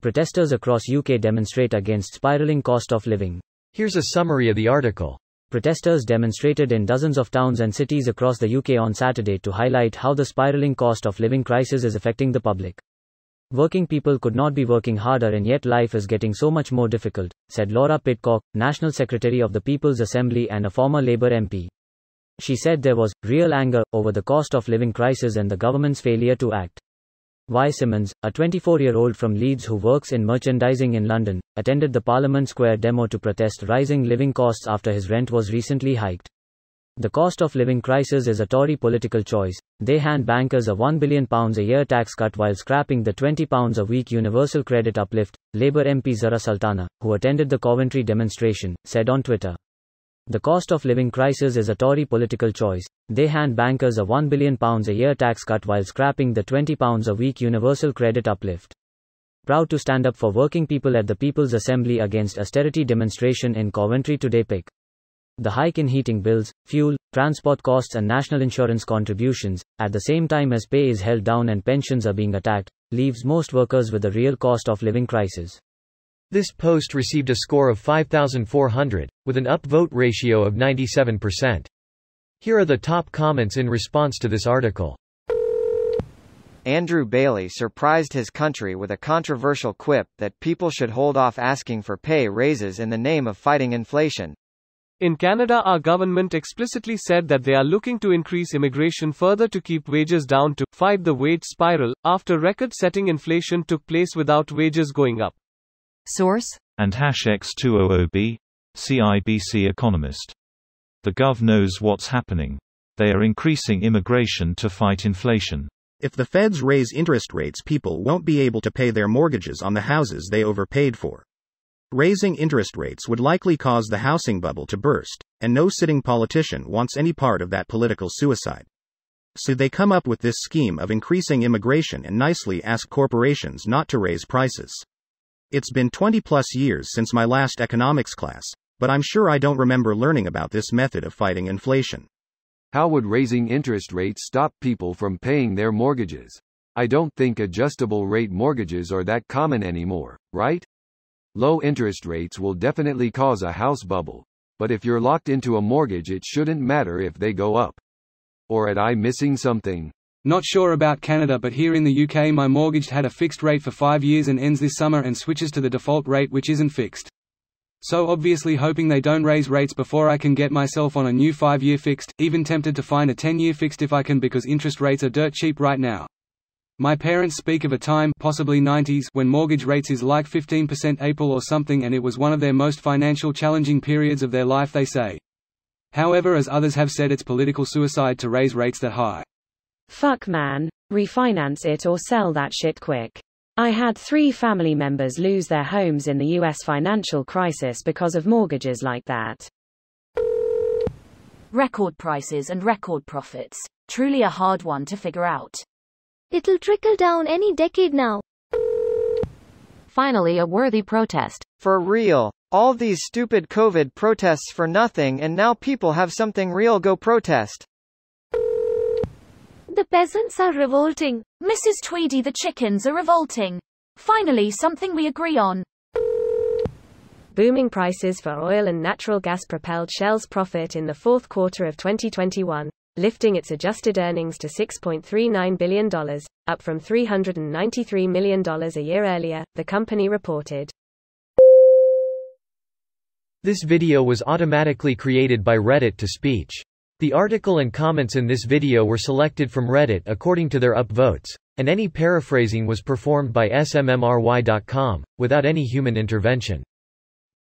Protesters across UK demonstrate against spiralling cost of living. Here's a summary of the article. Protesters demonstrated in dozens of towns and cities across the UK on Saturday to highlight how the spiralling cost of living crisis is affecting the public. Working people could not be working harder and yet life is getting so much more difficult, said Laura Pidcock, National Secretary of the People's Assembly and a former Labour MP. She said there was real anger over the cost of living crisis and the government's failure to act. Y. Simmons, a 24-year-old from Leeds who works in merchandising in London, attended the Parliament Square demo to protest rising living costs after his rent was recently hiked. The cost of living crisis is a Tory political choice. They hand bankers a £1 billion a year tax cut while scrapping the £20 a week universal credit uplift, Labour MP Zara Sultana, who attended the Coventry demonstration, said on Twitter. The cost of living crisis is a Tory political choice. They hand bankers a £1 billion a year tax cut while scrapping the £20 a week universal credit uplift. Proud to stand up for working people at the People's Assembly against austerity demonstration in Coventry today. Pick. The hike in heating bills, fuel, transport costs and national insurance contributions, at the same time as pay is held down and pensions are being attacked, leaves most workers with a real cost of living crisis. This post received a score of 5,400, with an upvote ratio of 97%. Here are the top comments in response to this article. Andrew Bailey surprised his country with a controversial quip that people should hold off asking for pay raises in the name of fighting inflation. In Canada, our government explicitly said that they are looking to increase immigration further to keep wages down to fight the wage spiral, after record-setting inflation took place without wages going up. Source: and #X200B, CIBC Economist. The Gov knows what's happening. They are increasing immigration to fight inflation. If the feds raise interest rates, people won't be able to pay their mortgages on the houses they overpaid for. Raising interest rates would likely cause the housing bubble to burst, and no sitting politician wants any part of that political suicide. So they come up with this scheme of increasing immigration and nicely ask corporations not to raise prices. It's been 20+ years since my last economics class, but I'm sure I don't remember learning about this method of fighting inflation. How would raising interest rates stop people from paying their mortgages? I don't think adjustable rate mortgages are that common anymore, right? Low interest rates will definitely cause a house bubble, but if you're locked into a mortgage, it shouldn't matter if they go up. Or am I missing something? Not sure about Canada, but here in the UK my mortgage had a fixed rate for 5 years and ends this summer and switches to the default rate, which isn't fixed. So obviously hoping they don't raise rates before I can get myself on a new 5-year fixed, even tempted to find a 10-year fixed if I can, because interest rates are dirt cheap right now. My parents speak of a time, possibly 90s, when mortgage rates is like 15% April or something, and it was one of their most financial challenging periods of their life, they say. However, as others have said, it's political suicide to raise rates that high. Fuck man, refinance it or sell that shit quick. I had 3 family members lose their homes in the US financial crisis because of mortgages like that. Record prices and record profits. Truly a hard one to figure out. It'll trickle down any decade now. Finally, a worthy protest. For real. All these stupid COVID protests for nothing, and now people have something real. Go protest. The peasants are revolting. Mrs. Tweedy, the chickens are revolting. Finally, something we agree on. Booming prices for oil and natural gas propelled Shell's profit in the fourth quarter of 2021, lifting its adjusted earnings to $6.39 billion, up from $393 million a year earlier, the company reported. This video was automatically created by Reddit to speech. The article and comments in this video were selected from Reddit according to their upvotes, and any paraphrasing was performed by smmry.com, without any human intervention.